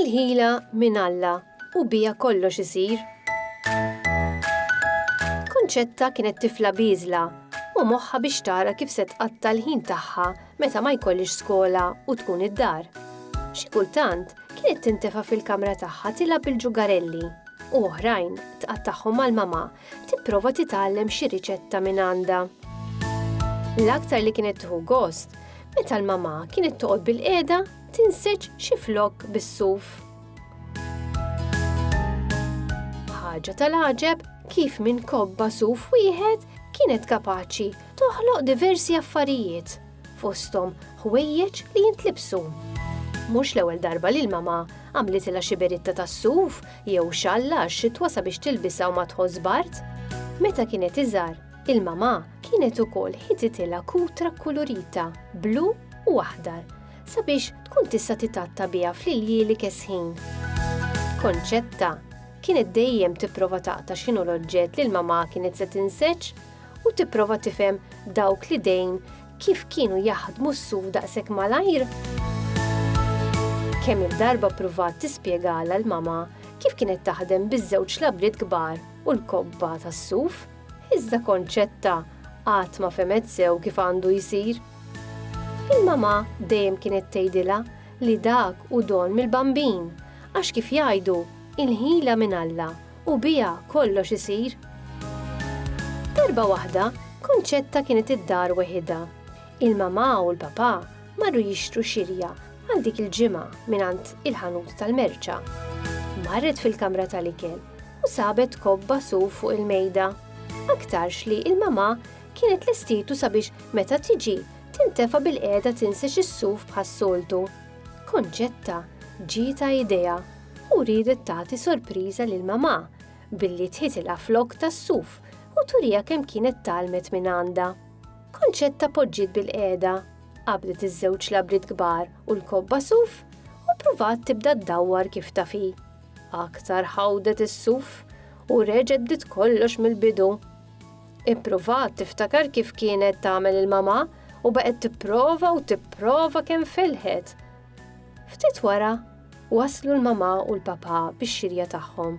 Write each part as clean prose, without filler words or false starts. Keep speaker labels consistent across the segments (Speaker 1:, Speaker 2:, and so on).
Speaker 1: Il-ħila minn Alla u bija kollox isir. Konċetta kienet tifla biżla u moħħa biex tara kif se tqatta l-ħin tagħha meta ma jkollix skola u tkun id-dar. Xi kultant kienet tintefa' fil-kamra tagħha tilab bil-ġugarelli u oħrajn tqatta'hom mal-mama tipprova titgħallem xi riċetta minn għandha. L-aktar li kienet tieħu gost meta l-mama kienet toqgħod bil-qiegħda tinseġ xi flokk bis-suf. Ħaġa tal-għaġeb kif minn kobba suf wieħed kienet kapaċi toħloq diversi affarijiet fosthom ħwejjeġ li jintlibsu. Mhux l-ewwel darba li l-mama għamlitilha xi beritta tas-suf jew xalla għax-xitwa sabiex tilbisha u ma tħoss bart. Meta kienet iżgħar, il-mama kienet ukoll ħititilha kutra kolorita blu u aħdar sabiex tkun tista' titatta biha fl-iljili kesħin. Konċetta kienet dejjem tipprova taqta' x'inhu l-oġġett li l-mama kienet se tinseġġ u tipprova tifhem dawk l-idejn kif kienu jaħdmu s-suf daqshekk malajr. Kemm il-darba pruvat tispjegala l-mama kif kienet taħdem biż-żewġ labriet kbar u l-kobba tas-suf, iżda Konċetta qatt ma femet sew kif għandu jsir. Il-mama dejjem kienet tgħidilha li dak u don mill-bambin għax kif jgħidu il-ħila minn Alla u biha kollox isir. Darba waħda Konċetta kienet id-dar weħidha. Il-mama u l-papà marru jixtru xirja għal dik il-ġimgħa mingħand il-ħanut tal-merċa. Marret fil-kamra tal-ikel u sabet kobba suf fuq il-mejda. Aktarx li il-mama kienet lestitu sabiex meta tiġi tintefa' bil-qiegħda tinsex is-suf bħas-soltu. Konċetta ġieta idea u ridet tagħti sorpriża lill-mama billi tħitilha flokk tas-suf u turija kemm kienet tgħallmet minn għandha. Konċetta poġġiet bil-qiegħda, qabdet iż-żewġ labriet kbar u l-kobba suf u pruvat tibda ddawwar kif tafi. Aktar ħawdet is-suf u reġgħet bdiet kollox mill-bidu. Ippruvat tiftakar kif kienet tagħmel il-mama u baqgħet tipprova kemm felħet. Ftit wara waslu l-mama u l-papà bix-xirja tagħhom.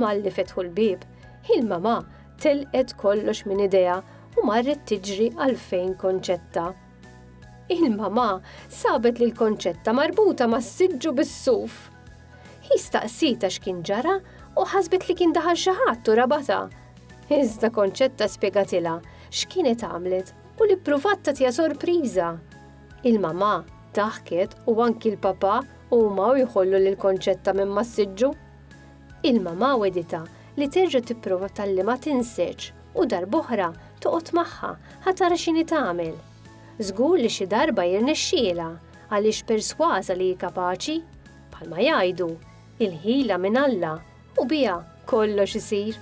Speaker 1: Malli fetħu l-bieb, il-mama telqet kollox minn idea u marret tiġri għalfejn Konċetta. Il-mama sabet li l-Konċetta marbuta mas-siġġu bis-suf. Staqsita x'kien ġara u ħasbet li kien daħal xi ħadd u rabata. Iżda Konċetta spjegatilha x'kienet għamlet u li pruvat tagħtiha sorpriża. Il-mama daħket u anki l-papà huma jħollu lil Konċetta minn mas-siġġu. Il-mama wedita li terġa' tipprova tgħallimha tinseġġ u darb'oħra toqgħod magħha ħatara x'inhi tagħmel. Żgur li xi darba jirnexxielha għaliex persważa li hi kapaċi, bħalma jgħidu, il-ħila minn Alla u biha kollox isir.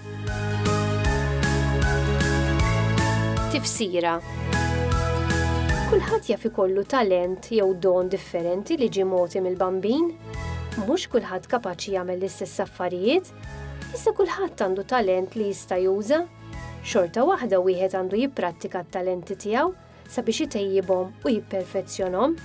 Speaker 1: Tifsira. Kulħadd jaf ikollu talent jew don differenti li ġie mogħti mill-bambin. Mhux kulħadd kapaċi jagħmel l-istess affarijiet, issa kulħadd għandu talent li jista' juża. Xorta waħda wieħed għandu jipprattika t-talenti tiegħu sabiex itejjibhom u jipperfezzjonhom.